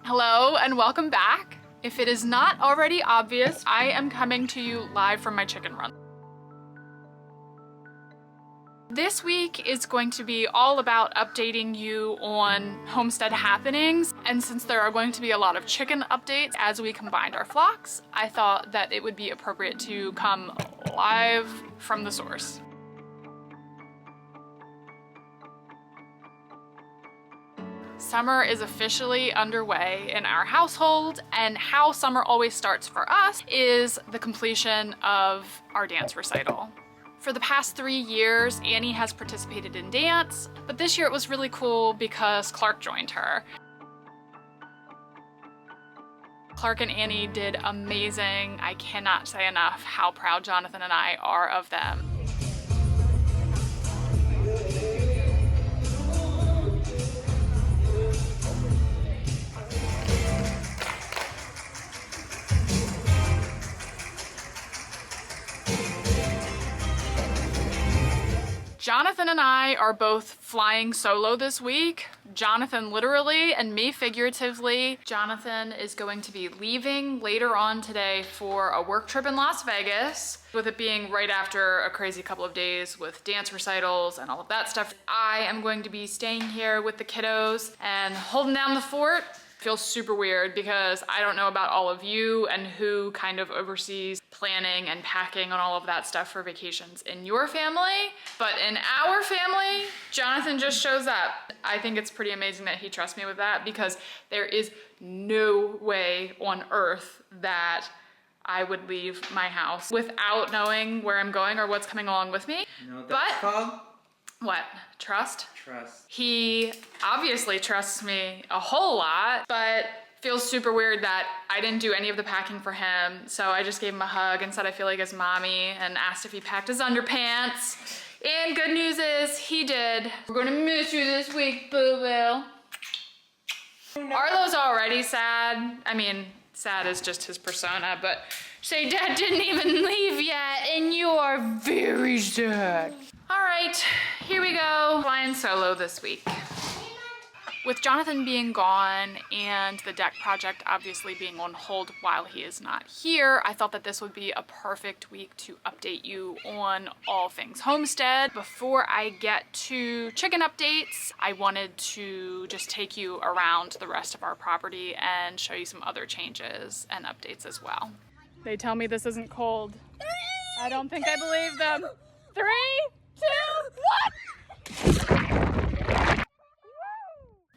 Hello and welcome back. If it is not already obvious, I am coming to you live from my chicken run. This week is going to be all about updating you on homestead happenings, and since there are going to be a lot of chicken updates as we combined our flocks, I thought that it would be appropriate to come live from the source. Summer is officially underway in our household, and how summer always starts for us is the completion of our dance recital. For the past 3 years, Annie has participated in dance, but this year it was really cool because Clark joined her. Clark and Annie did amazing. I cannot say enough how proud Jonathan and I are of them. Jonathan and I are both flying solo this week. Jonathan literally and me figuratively. Jonathan is going to be leaving later on today for a work trip in Las Vegas, with it being right after a crazy couple of days with dance recitals and all of that stuff. I am going to be staying here with the kiddos and holding down the fort. Feels super weird because I don't know about all of you and who kind of oversees planning and packing and all of that stuff for vacations in your family, but in our family, Jonathan just shows up. I think it's pretty amazing that he trusts me with that because there is no way on earth that I would leave my house without knowing where I'm going or what's coming along with me. You know what that's called? What? Trust? Trust. He obviously trusts me a whole lot, but feels super weird that I didn't do any of the packing for him. So I just gave him a hug and said I feel like his mommy and asked if he packed his underpants. And good news is he did. We're gonna miss you this week, boo-boo. Arlo's already sad. I mean, sad is just his persona, but say Dad didn't even leave yet and you are very sad. All right, here we go, flying solo this week. With Jonathan being gone and the deck project obviously being on hold while he is not here, I thought that this would be a perfect week to update you on all things homestead. Before I get to chicken updates, I wanted to just take you around the rest of our property and show you some other changes and updates as well. They tell me this isn't cold. I don't think I believe them. 3, 2, 1!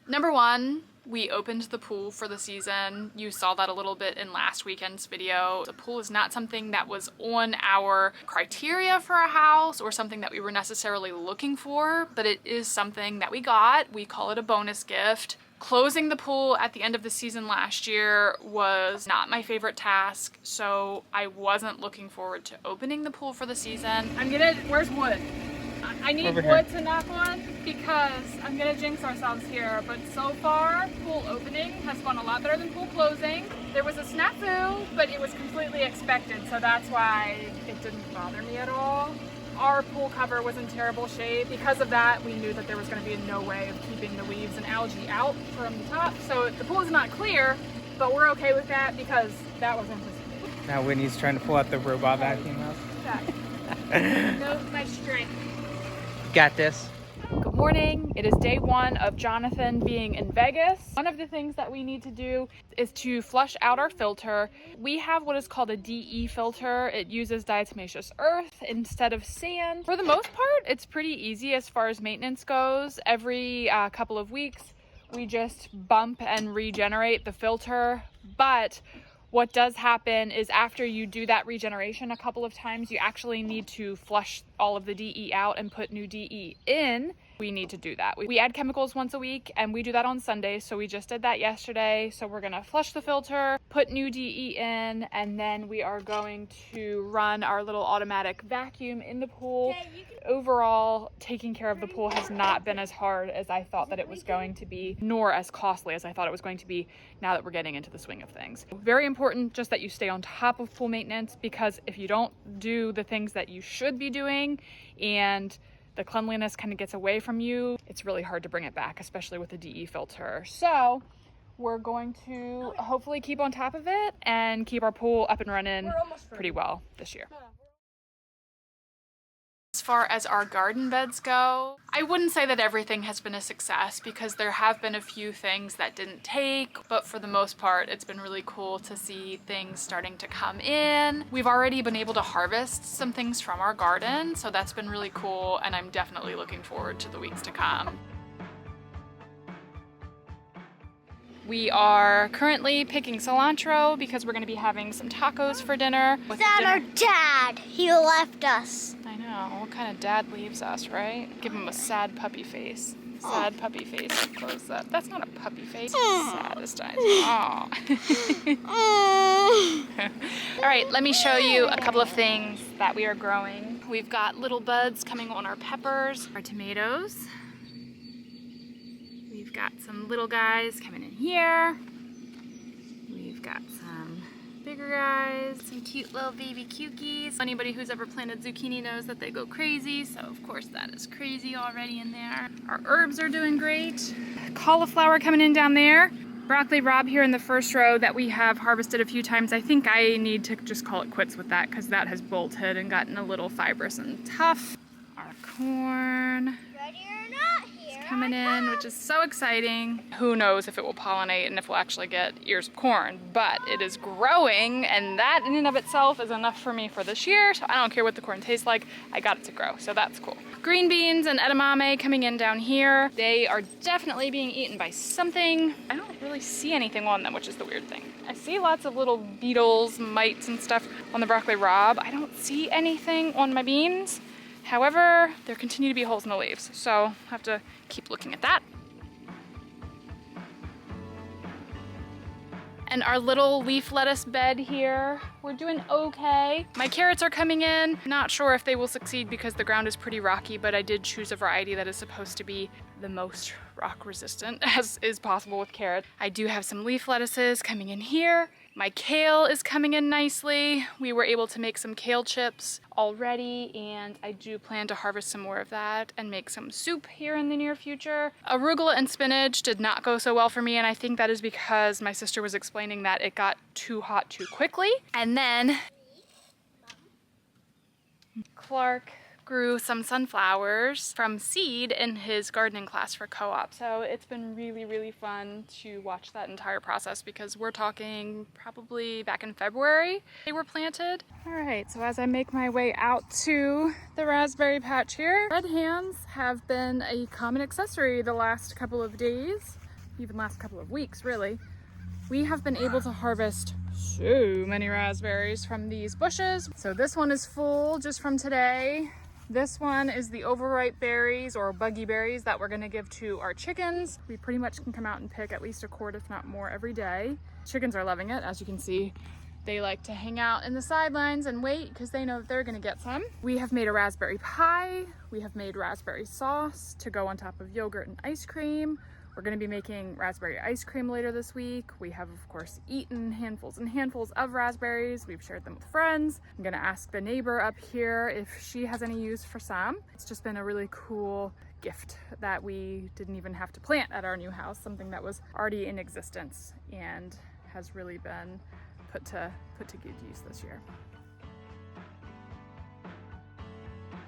Number one, we opened the pool for the season. You saw that a little bit in last weekend's video. The pool is not something that was on our criteria for a house or something that we were necessarily looking for, but it is something that we got. We call it a bonus gift. Closing the pool at the end of the season last year was not my favorite task, so I wasn't looking forward to opening the pool for the season. Where's wood? I need wood to knock on because I'm gonna jinx ourselves here, but so far, pool opening has gone a lot better than pool closing. There was a snafu, but it was completely expected, so that's why it didn't bother me at all. Our pool cover was in terrible shape. Because of that, we knew that there was gonna be no way of keeping the weeds and algae out from the top, so the pool is not clear, but we're okay with that because that was anticipated. Now Whitney's trying to pull out the robot vacuum house. No, my strength. Got this. Good morning. It is day one of Jonathan being in Vegas. One of the things that we need to do is to flush out our filter. We have what is called a DE filter. It uses diatomaceous earth instead of sand. For the most part, it's pretty easy as far as maintenance goes. Every couple of weeks, we just bump and regenerate the filter. But what does happen is after you do that regeneration a couple of times, you actually need to flush all of the DE out and put new DE in. We need to do that. We add chemicals once a week and we do that on Sundays. So we just did that yesterday. So we're gonna flush the filter, put new DE in, and then we are going to run our little automatic vacuum in the pool. Overall, taking care of the pool has not been as hard as I thought that it was going to be, nor as costly as I thought it was going to be now that we're getting into the swing of things. Very important just that you stay on top of pool maintenance, because if you don't do the things that you should be doing and the cleanliness kind of gets away from you, it's really hard to bring it back, especially with the DE filter. So we're going to hopefully keep on top of it and keep our pool up and running pretty well this year. As far as our garden beds go, I wouldn't say that everything has been a success because there have been a few things that didn't take, but for the most part, it's been really cool to see things starting to come in. We've already been able to harvest some things from our garden, so that's been really cool, and I'm definitely looking forward to the weeks to come. We are currently picking cilantro because we're going to be having some tacos for dinner. Is that our dad? He left us. I know. What kind of dad leaves us, right? Give him a sad puppy face. Sad puppy face. Close that. That's not a puppy face. Saddest eyes. Aw. All right, let me show you a couple of things that we are growing. We've got little buds coming on our peppers, our tomatoes. We've got some little guys coming in here. We've got some bigger guys, some cute little baby cukies. Anybody who's ever planted zucchini knows that they go crazy, so of course that is crazy already in there. Our herbs are doing great. Cauliflower coming in down there. Broccoli rabe here in the first row that we have harvested a few times. I think I need to just call it quits with that because that has bolted and gotten a little fibrous and tough. Our corn. Ready or not, here Coming in, which is so exciting. Who knows if it will pollinate and if we'll actually get ears of corn, but it is growing, and that in and of itself is enough for me for this year, so I don't care what the corn tastes like, I got it to grow, so that's cool. Green beans and edamame coming in down here. They are definitely being eaten by something. I don't really see anything on them, which is the weird thing. I see lots of little beetles, mites and stuff on the broccoli rabe. I don't see anything on my beans. However, there continue to be holes in the leaves, so I'll have to keep looking at that. And our little leaf lettuce bed here, we're doing okay. My carrots are coming in. Not sure if they will succeed because the ground is pretty rocky, but I did choose a variety that is supposed to be the most rock resistant as is possible with carrots. I do have some leaf lettuces coming in here. My kale is coming in nicely. We were able to make some kale chips already, and I do plan to harvest some more of that and make some soup here in the near future. Arugula and spinach did not go so well for me, and I think that is because my sister was explaining that it got too hot too quickly. And then Clark grew some sunflowers from seed in his gardening class for co-op. So it's been really, really fun to watch that entire process because we're talking probably back in February they were planted. All right, so as I make my way out to the raspberry patch here, red hands have been a common accessory the last couple of days, even last couple of weeks, really. We have been able to harvest so many raspberries from these bushes. So this one is full just from today. This one is the overripe berries or buggy berries that we're gonna give to our chickens. We pretty much can come out and pick at least a quart, if not more, every day. Chickens are loving it. As you can see, they like to hang out in the sidelines and wait because they know that they're gonna get some. We have made a raspberry pie. We have made raspberry sauce to go on top of yogurt and ice cream. We're gonna be making raspberry ice cream later this week. We have, of course, eaten handfuls and handfuls of raspberries. We've shared them with friends. I'm gonna ask the neighbor up here if she has any use for some. It's just been a really cool gift that we didn't even have to plant at our new house, something that was already in existence and has really been put to good use this year.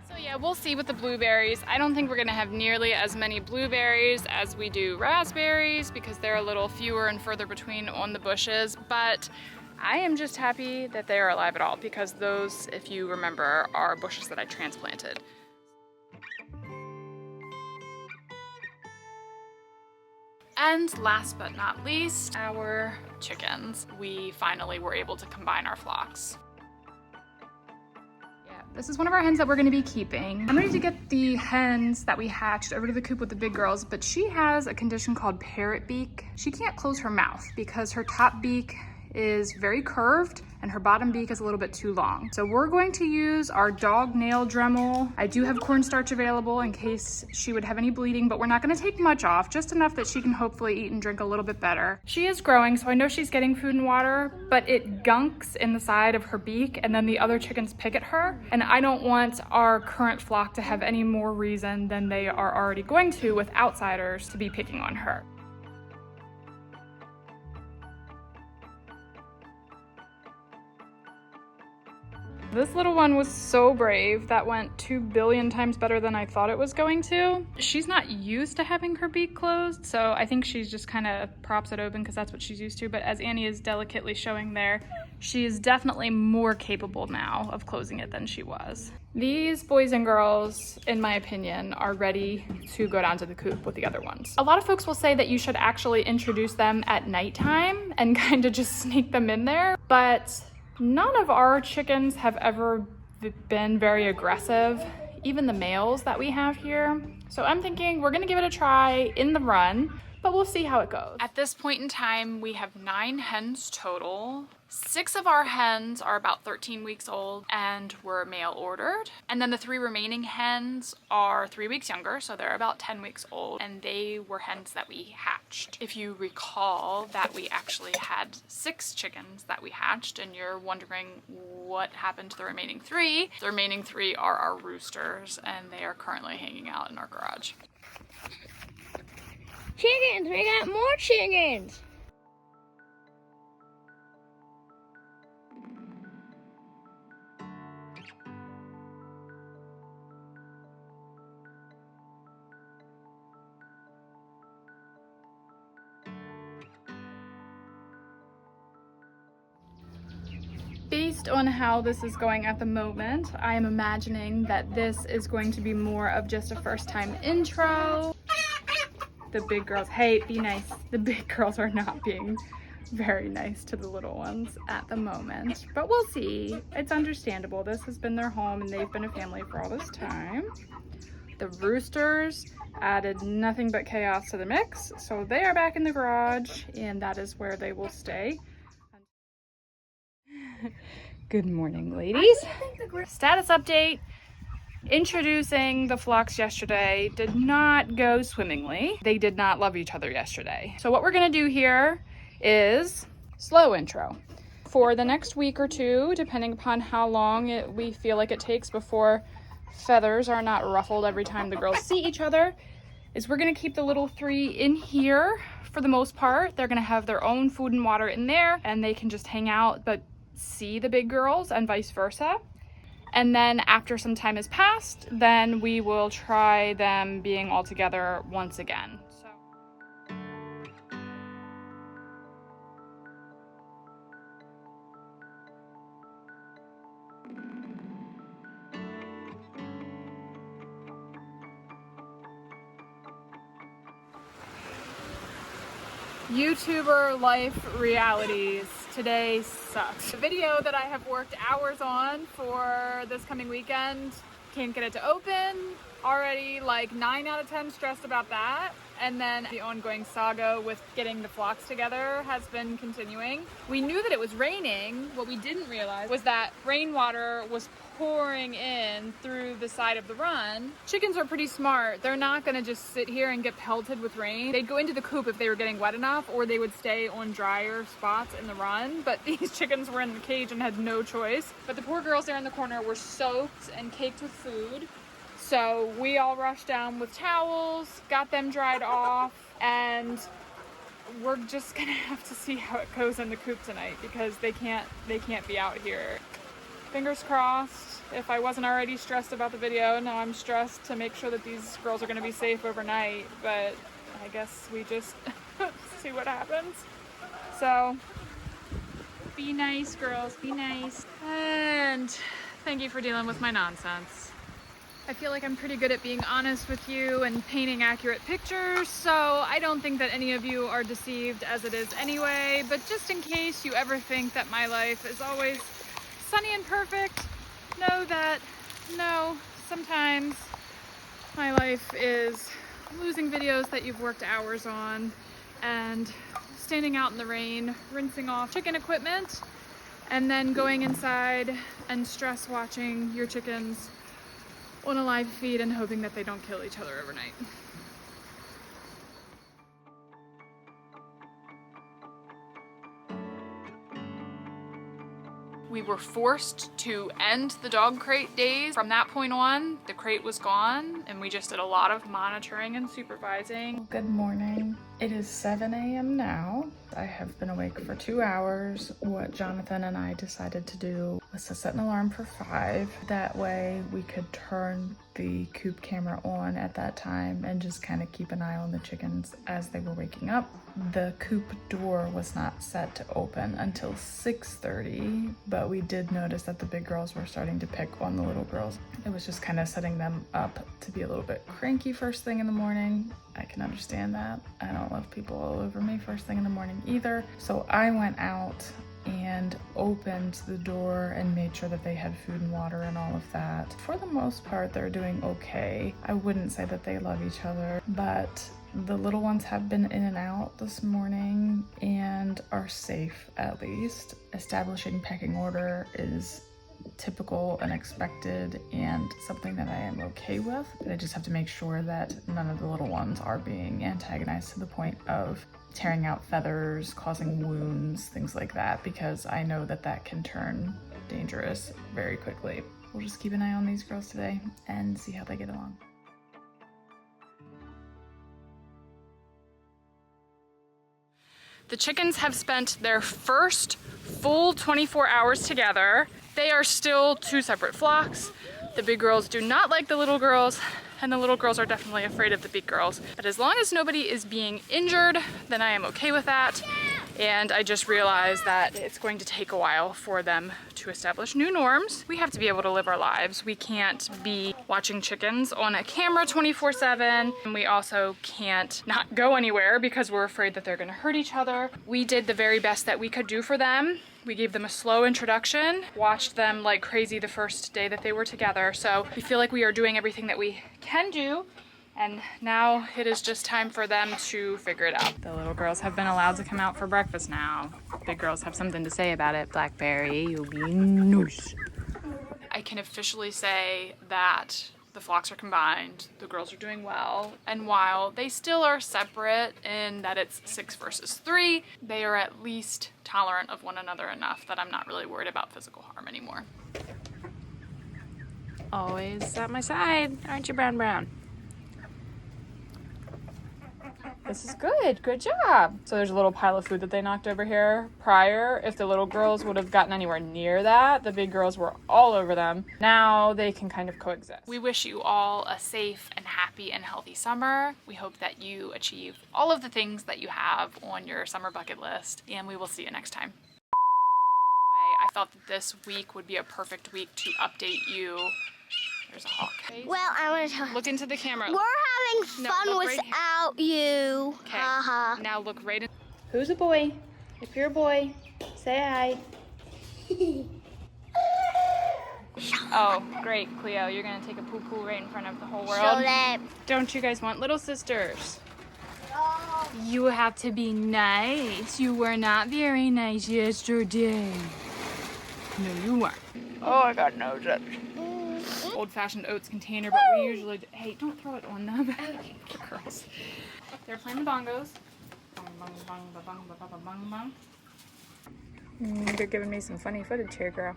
So yeah, we'll see with the blueberries. I don't think we're gonna have nearly as many blueberries as we do raspberries because they're a little fewer and further between on the bushes, but I am just happy that they are alive at all because those, if you remember, are bushes that I transplanted. And last but not least, our chickens. We finally were able to combine our flocks. This is one of our hens that we're gonna be keeping. I'm ready to get the hens that we hatched over to the coop with the big girls, but she has a condition called parrot beak. She can't close her mouth because her top beak is very curved and her bottom beak is a little bit too long. So we're going to use our dog nail Dremel. I do have cornstarch available in case she would have any bleeding, but we're not gonna take much off, just enough that she can hopefully eat and drink a little bit better. She is growing, so I know she's getting food and water, but it gunks in the side of her beak and then the other chickens pick at her. And I don't want our current flock to have any more reason than they are already going to with outsiders to be picking on her. This little one was so brave. That went 2 billion times better than I thought it was going to. She's not used to having her beak closed, so I think she's just kind of props it open because that's what she's used to. But as Annie is delicately showing there, she is definitely more capable now of closing it than she was. These boys and girls, in my opinion, are ready to go down to the coop with the other ones. A lot of folks will say that you should actually introduce them at nighttime and kind of just sneak them in there, but none of our chickens have ever been very aggressive, even the males that we have here. So I'm thinking we're gonna give it a try in the run, but we'll see how it goes. At this point in time, we have 9 hens total. 6 of our hens are about 13 weeks old and were mail ordered. And then the 3 remaining hens are 3 weeks younger, so they're about 10 weeks old, and they were hens that we hatched. If you recall that we actually had 6 chickens that we hatched, and you're wondering what happened to the remaining 3, the remaining 3 are our roosters, and they are currently hanging out in our garage. Chickens! We got more chickens! Based on how this is going at the moment, I am imagining that this is going to be more of just a first time intro. The big girls, hey, be nice. The big girls are not being very nice to the little ones at the moment, but we'll see. It's understandable. This has been their home and they've been a family for all this time. The roosters added nothing but chaos to the mix, so they are back in the garage and that is where they will stay. Good morning, ladies. Status update. Introducing the flocks yesterday did not go swimmingly. They did not love each other yesterday. So what we're gonna do here is slow intro. For the next week or two, depending upon how long we feel like it takes before feathers are not ruffled every time the girls see each other, is we're gonna keep the little 3 in here for the most part. They're gonna have their own food and water in there and they can just hang out but see the big girls and vice versa. And then after some time has passed, then we will try them being all together once again. YouTuber life realities. Today sucks. The video that I have worked hours on for this coming weekend, can't get it to open. Already like 9 out of 10 stressed about that. And then the ongoing saga with getting the flocks together has been continuing. We knew that it was raining. What we didn't realize was that rainwater was pouring in through the side of the run. Chickens are pretty smart. They're not gonna just sit here and get pelted with rain. They'd go into the coop if they were getting wet enough, or they would stay on drier spots in the run. But these chickens were in the cage and had no choice. But the poor girls there in the corner were soaked and caked with food. So we all rushed down with towels, got them dried off, and we're just gonna have to see how it goes in the coop tonight because they can't be out here. Fingers crossed. If I wasn't already stressed about the video, now I'm stressed to make sure that these girls are gonna be safe overnight, but I guess we just see what happens. So, be nice, girls, be nice. And thank you for dealing with my nonsense. I feel like I'm pretty good at being honest with you and painting accurate pictures, so I don't think that any of you are deceived as it is anyway, but just in case you ever think that my life is always sunny and perfect, know that, no, sometimes my life is losing videos that you've worked hours on and standing out in the rain, rinsing off chicken equipment, and then going inside and stress watching your chickens on a live feed and hoping that they don't kill each other overnight. We were forced to end the dog crate days. From that point on, the crate was gone and we just did a lot of monitoring and supervising. Good morning. It is 7 a.m. now. I have been awake for 2 hours. What Jonathan and I decided to do was to set an alarm for 5. That way we could turn the coop camera on at that time and just kind of keep an eye on the chickens as they were waking up. The coop door was not set to open until 6:30, but we did notice that the big girls were starting to pick on the little girls. It was just kind of setting them up to be a little bit cranky first thing in the morning. I can understand that. I don't love people all over me first thing in the morning either. So I went out and opened the door and made sure that they had food and water and all of that. For the most part, they're doing okay. I wouldn't say that they love each other, but the little ones have been in and out this morning and are safe at least. Establishing pecking order is typical and expected and something that I am okay with. But I just have to make sure that none of the little ones are being antagonized to the point of tearing out feathers, causing wounds, things like that, because I know that that can turn dangerous very quickly. We'll just keep an eye on these girls today and see how they get along. The chickens have spent their first full 24 hours together. They are still 2 separate flocks. The big girls do not like the little girls, and the little girls are definitely afraid of the big girls. But as long as nobody is being injured, then I am okay with that. And I just realized that it's going to take a while for them to establish new norms. We have to be able to live our lives. We can't be watching chickens on a camera 24/7. And we also can't not go anywhere because we're afraid that they're gonna hurt each other. We did the very best that we could do for them. We gave them a slow introduction, watched them like crazy the first day that they were together. So we feel like we are doing everything that we can do. And now it is just time for them to figure it out. The little girls have been allowed to come out for breakfast now. Big girls have something to say about it. Blackberry, you'll be nice. I can officially say that the flocks are combined, the girls are doing well, and while they still are separate in that it's 6 versus 3, they are at least tolerant of one another enough that I'm not really worried about physical harm anymore. Always at my side, aren't you, Brown Brown? This is good. Good job. So there's a little pile of food that they knocked over here prior. If the little girls would have gotten anywhere near that, the big girls were all over them. Now they can kind of coexist. We wish you all a safe and happy and healthy summer. We hope that you achieve all of the things that you have on your summer bucket list, and we will see you next time. I thought that this week would be a perfect week to update you. There's a hawk. Well, I want to tell. Look into the camera. We're having fun look right without you. Okay. Haha. Now look right in. Who's a boy? If you're a boy, say hi. Oh, great, Cleo. You're gonna take a poo-poo right in front of the whole world. Show that. Don't you guys want little sisters? You have to be nice. You were not very nice yesterday. No, you weren't. Oh, I got nose up. Old-fashioned oats container, but we usually do. Hey, don't throw it on them. The girls. They're playing the bongos. Bong, bong, bong, ba, bong, ba, ba, ba, bong, bong. They're giving me some funny footage here, girl.